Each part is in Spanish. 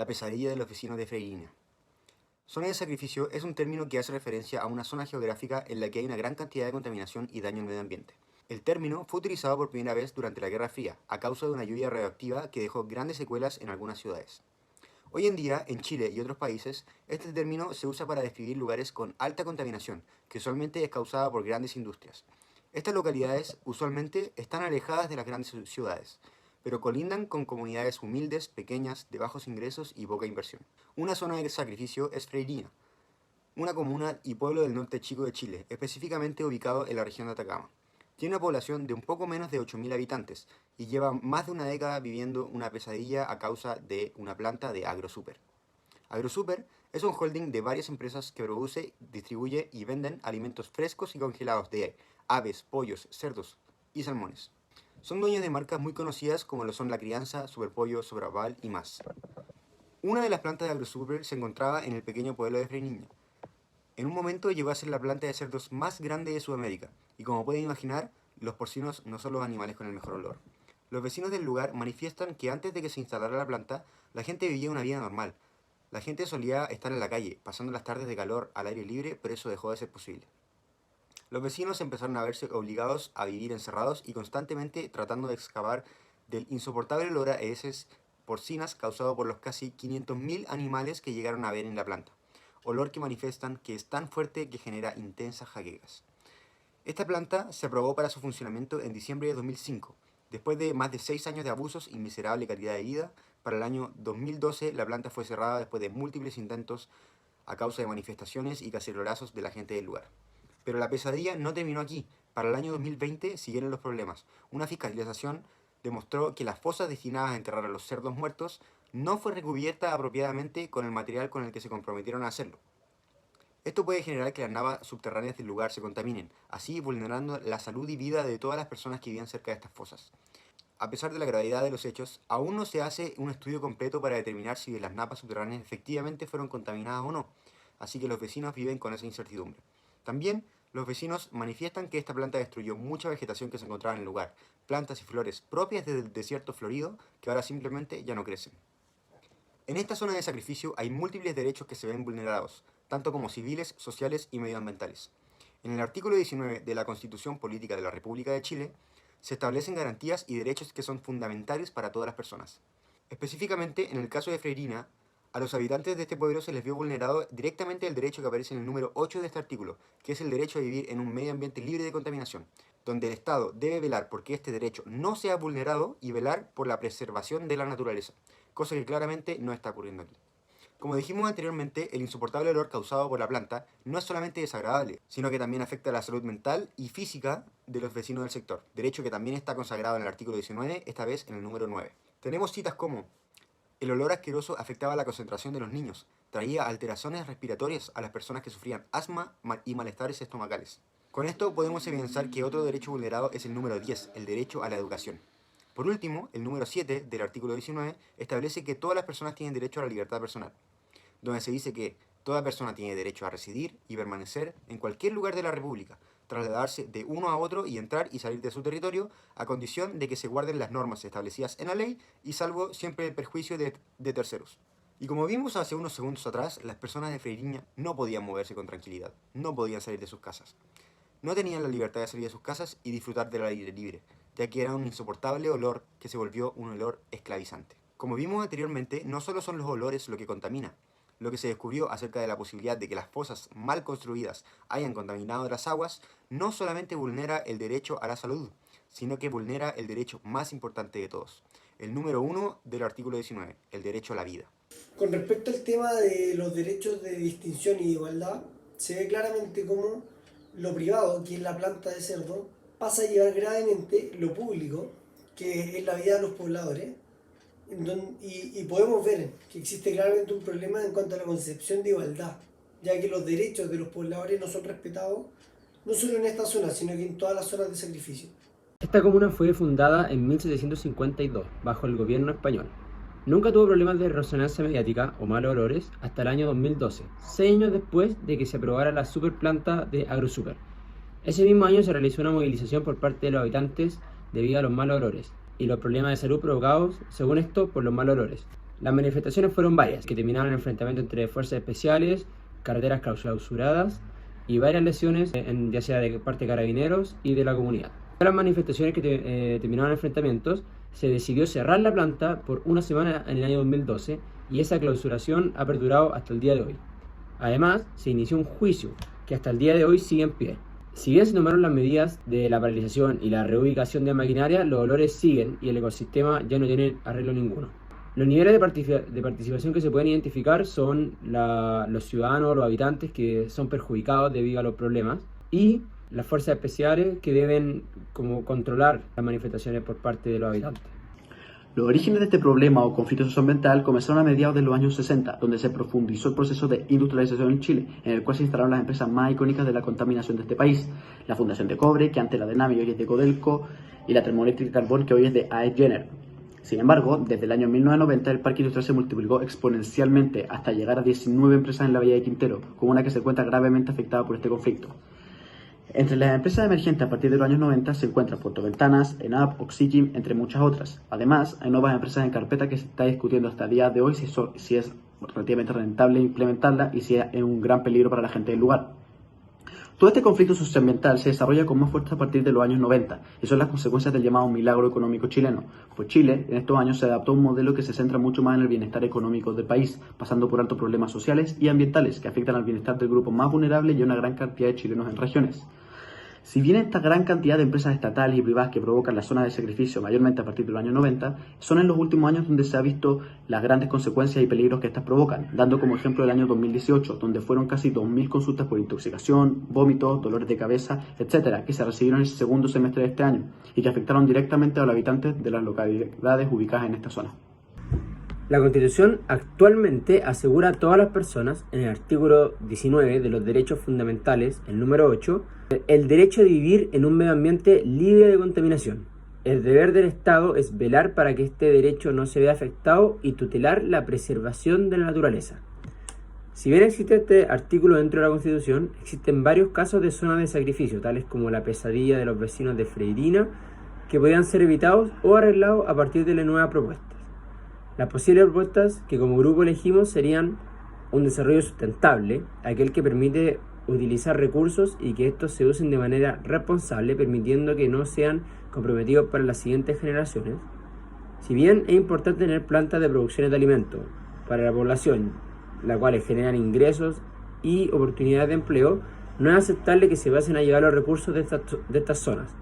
la pesadilla de los vecinos de Freirina. Zona de sacrificio es un término que hace referencia a una zona geográfica en la que hay una gran cantidad de contaminación y daño al medio ambiente. El término fue utilizado por primera vez durante la Guerra Fría, a causa de una lluvia radioactiva que dejó grandes secuelas en algunas ciudades. Hoy en día, en Chile y otros países, este término se usa para describir lugares con alta contaminación, que usualmente es causada por grandes industrias. Estas localidades usualmente están alejadas de las grandes ciudades, pero colindan con comunidades humildes, pequeñas, de bajos ingresos y poca inversión. Una zona de sacrificio es Freirina, una comuna y pueblo del norte chico de Chile, específicamente ubicado en la región de Atacama. Tiene una población de un poco menos de 8.000 habitantes y lleva más de una década viviendo una pesadilla a causa de una planta de AgroSuper. AgroSuper es un holding de varias empresas que produce, distribuye y venden alimentos frescos y congelados de aves, pollos, cerdos y salmones. Son dueños de marcas muy conocidas como lo son La Crianza, Superpollo, Sobraval y más. Una de las plantas de AgroSuper se encontraba en el pequeño pueblo de Freirina. En un momento llegó a ser la planta de cerdos más grande de Sudamérica, y como pueden imaginar, los porcinos no son los animales con el mejor olor. Los vecinos del lugar manifiestan que antes de que se instalara la planta, la gente vivía una vida normal. La gente solía estar en la calle, pasando las tardes de calor al aire libre, pero eso dejó de ser posible. Los vecinos empezaron a verse obligados a vivir encerrados y constantemente tratando de escapar del insoportable olor a heces porcinas causado por los casi 500.000 animales que llegaron a ver en la planta. Olor que manifiestan que es tan fuerte que genera intensas jaquecas. Esta planta se aprobó para su funcionamiento en diciembre de 2005. Después de más de 6 años de abusos y miserable calidad de vida, para el año 2012 la planta fue cerrada después de múltiples intentos a causa de manifestaciones y cacerolazos de la gente del lugar. Pero la pesadilla no terminó aquí. Para el año 2020 siguieron los problemas. Una fiscalización demostró que las fosas destinadas a enterrar a los cerdos muertos no fue recubierta apropiadamente con el material con el que se comprometieron a hacerlo. Esto puede generar que las napas subterráneas del lugar se contaminen, así vulnerando la salud y vida de todas las personas que vivían cerca de estas fosas. A pesar de la gravedad de los hechos, aún no se hace un estudio completo para determinar si las napas subterráneas efectivamente fueron contaminadas o no, así que los vecinos viven con esa incertidumbre. También, los vecinos manifiestan que esta planta destruyó mucha vegetación que se encontraba en el lugar, plantas y flores propias del desierto florido que ahora simplemente ya no crecen. En esta zona de sacrificio hay múltiples derechos que se ven vulnerados, tanto como civiles, sociales y medioambientales. En el artículo 19 de la Constitución Política de la República de Chile, se establecen garantías y derechos que son fundamentales para todas las personas. Específicamente, en el caso de Freirina, a los habitantes de este pueblo se les vio vulnerado directamente el derecho que aparece en el número 8 de este artículo, que es el derecho a vivir en un medio ambiente libre de contaminación, donde el Estado debe velar por que este derecho no sea vulnerado y velar por la preservación de la naturaleza, cosa que claramente no está ocurriendo aquí. Como dijimos anteriormente, el insoportable olor causado por la planta no es solamente desagradable, sino que también afecta a la salud mental y física de los vecinos del sector, derecho que también está consagrado en el artículo 19, esta vez en el número 9. Tenemos citas como: el olor asqueroso afectaba la concentración de los niños, traía alteraciones respiratorias a las personas que sufrían asma y malestares estomacales. Con esto podemos evidenciar que otro derecho vulnerado es el número 10, el derecho a la educación. Por último, el número 7 del artículo 19 establece que todas las personas tienen derecho a la libertad personal, donde se dice que toda persona tiene derecho a residir y permanecer en cualquier lugar de la República, trasladarse de uno a otro y entrar y salir de su territorio a condición de que se guarden las normas establecidas en la ley y salvo siempre el perjuicio de terceros. Y como vimos hace unos segundos atrás, las personas de Freirina no podían moverse con tranquilidad, no podían salir de sus casas. No tenían la libertad de salir de sus casas y disfrutar del aire libre, ya que era un insoportable olor que se volvió un olor esclavizante. Como vimos anteriormente, no solo son los olores lo que contamina. Lo que se descubrió acerca de la posibilidad de que las fosas mal construidas hayan contaminado las aguas no solamente vulnera el derecho a la salud, sino que vulnera el derecho más importante de todos, el número 1 del artículo 19, el derecho a la vida. Con respecto al tema de los derechos de distinción y de igualdad, se ve claramente cómo lo privado, que es la planta de cerdo, pasa a llevar gravemente lo público, que es la vida de los pobladores, y podemos ver que existe claramente un problema en cuanto a la concepción de igualdad, ya que los derechos de los pobladores no son respetados, no solo en esta zona, sino que en todas las zonas de sacrificio. Esta comuna fue fundada en 1752, bajo el gobierno español. Nunca tuvo problemas de resonancia mediática o malos olores hasta el año 2012, 6 años después de que se aprobara la superplanta de AgroSuper. Ese mismo año se realizó una movilización por parte de los habitantes debido a los malos olores y los problemas de salud provocados, según esto, por los malos olores. Las manifestaciones fueron varias, que terminaron en enfrentamientos entre fuerzas especiales, carreteras clausuradas y varias lesiones, ya sea de parte de carabineros y de la comunidad. En las manifestaciones que terminaron en enfrentamientos, se decidió cerrar la planta por una semana en el año 2012 y esa clausuración ha perdurado hasta el día de hoy. Además, se inició un juicio que hasta el día de hoy sigue en pie. Si bien se tomaron las medidas de la paralización y la reubicación de maquinaria, los olores siguen y el ecosistema ya no tiene arreglo ninguno. Los niveles de participación que se pueden identificar son los ciudadanos, los habitantes que son perjudicados debido a los problemas y las fuerzas especiales que deben como controlar las manifestaciones por parte de los habitantes. Los orígenes de este problema o conflicto socioambiental comenzaron a mediados de los años 60, donde se profundizó el proceso de industrialización en Chile, en el cual se instalaron las empresas más icónicas de la contaminación de este país, la Fundación de Cobre, que antes era de NAMI y hoy es de Codelco, y la termoeléctrica Carbón, que hoy es de AES Gener. Sin embargo, desde el año 1990 el parque industrial se multiplicó exponencialmente hasta llegar a 19 empresas en la Bahía de Quintero, como una que se encuentra gravemente afectada por este conflicto. Entre las empresas emergentes a partir de los años 90 se encuentran Puerto Ventanas, ENAP, Oxygen, entre muchas otras. Además, hay nuevas empresas en carpeta que se está discutiendo hasta el día de hoy si es relativamente rentable implementarla y si es un gran peligro para la gente del lugar. Todo este conflicto socioambiental se desarrolla con más fuerza a partir de los años 90 y son las consecuencias del llamado milagro económico chileno, pues Chile en estos años se adaptó a un modelo que se centra mucho más en el bienestar económico del país, pasando por altos problemas sociales y ambientales que afectan al bienestar del grupo más vulnerable y a una gran cantidad de chilenos en regiones. Si bien esta gran cantidad de empresas estatales y privadas que provocan las zonas de sacrificio, mayormente a partir de los años 90, son en los últimos años donde se ha visto las grandes consecuencias y peligros que estas provocan, dando como ejemplo el año 2018, donde fueron casi 2.000 consultas por intoxicación, vómitos, dolores de cabeza, etcétera, que se recibieron en el segundo semestre de este año y que afectaron directamente a los habitantes de las localidades ubicadas en esta zona. La Constitución actualmente asegura a todas las personas, en el artículo 19 de los derechos fundamentales, el número 8, el derecho de vivir en un medio ambiente libre de contaminación. El deber del Estado es velar para que este derecho no se vea afectado y tutelar la preservación de la naturaleza. Si bien existe este artículo dentro de la Constitución, existen varios casos de zonas de sacrificio, tales como la pesadilla de los vecinos de Freirina, que podrían ser evitados o arreglados a partir de la nueva propuesta. Las posibles propuestas que como grupo elegimos serían un desarrollo sustentable, aquel que permite utilizar recursos y que estos se usen de manera responsable, permitiendo que no sean comprometidos para las siguientes generaciones. Si bien es importante tener plantas de producción de alimentos para la población, las cuales generan ingresos y oportunidades de empleo, no es aceptable que se basen a llevar los recursos de estas zonas.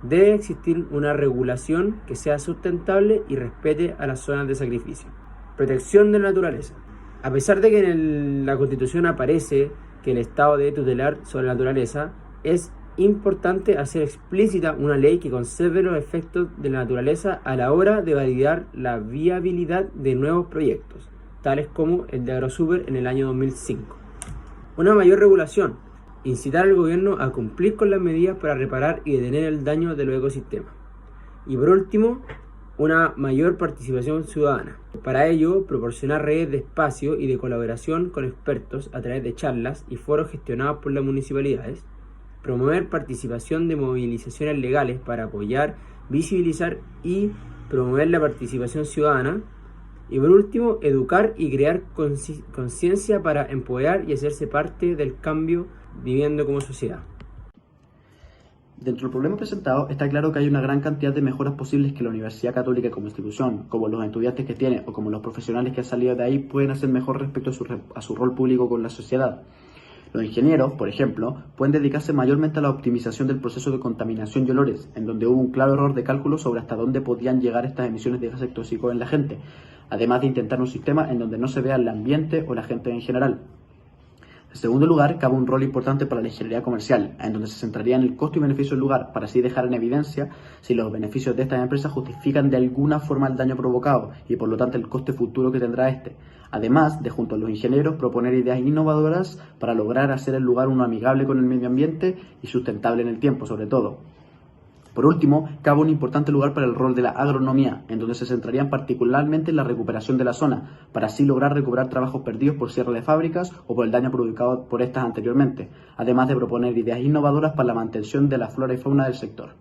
Debe existir una regulación que sea sustentable y respete a las zonas de sacrificio. Protección de la naturaleza. A pesar de que en la Constitución aparece que el Estado debe tutelar sobre la naturaleza, es importante hacer explícita una ley que conserve los efectos de la naturaleza a la hora de validar la viabilidad de nuevos proyectos, tales como el de AgroSuper en el año 2005. Una mayor regulación. Incitar al gobierno a cumplir con las medidas para reparar y detener el daño de los ecosistemas. Y por último, una mayor participación ciudadana. Para ello, proporcionar redes de espacio y de colaboración con expertos a través de charlas y foros gestionados por las municipalidades. Promover participación de movilizaciones legales para apoyar, visibilizar y promover la participación ciudadana. Y por último, educar y crear conciencia para empoderar y hacerse parte del cambio viviendo como sociedad. Dentro del problema presentado está claro que hay una gran cantidad de mejoras posibles que la Universidad Católica como institución, como los estudiantes que tiene o como los profesionales que han salido de ahí pueden hacer mejor respecto a su rol público con la sociedad. Los ingenieros, por ejemplo, pueden dedicarse mayormente a la optimización del proceso de contaminación y olores, en donde hubo un claro error de cálculo sobre hasta dónde podían llegar estas emisiones de gases tóxicos en la gente, además de intentar un sistema en donde no se vea el ambiente o la gente en general. En segundo lugar, cabe un rol importante para la ingeniería comercial, en donde se centraría en el costo y beneficio del lugar, para así dejar en evidencia si los beneficios de estas empresas justifican de alguna forma el daño provocado y por lo tanto el coste futuro que tendrá este. Además de, junto a los ingenieros, proponer ideas innovadoras para lograr hacer el lugar uno amigable con el medio ambiente y sustentable en el tiempo, sobre todo. Por último, cabe un importante lugar para el rol de la agronomía, en donde se centrarían particularmente en la recuperación de la zona, para así lograr recuperar trabajos perdidos por cierre de fábricas o por el daño provocado por estas anteriormente, además de proponer ideas innovadoras para la mantención de la flora y fauna del sector.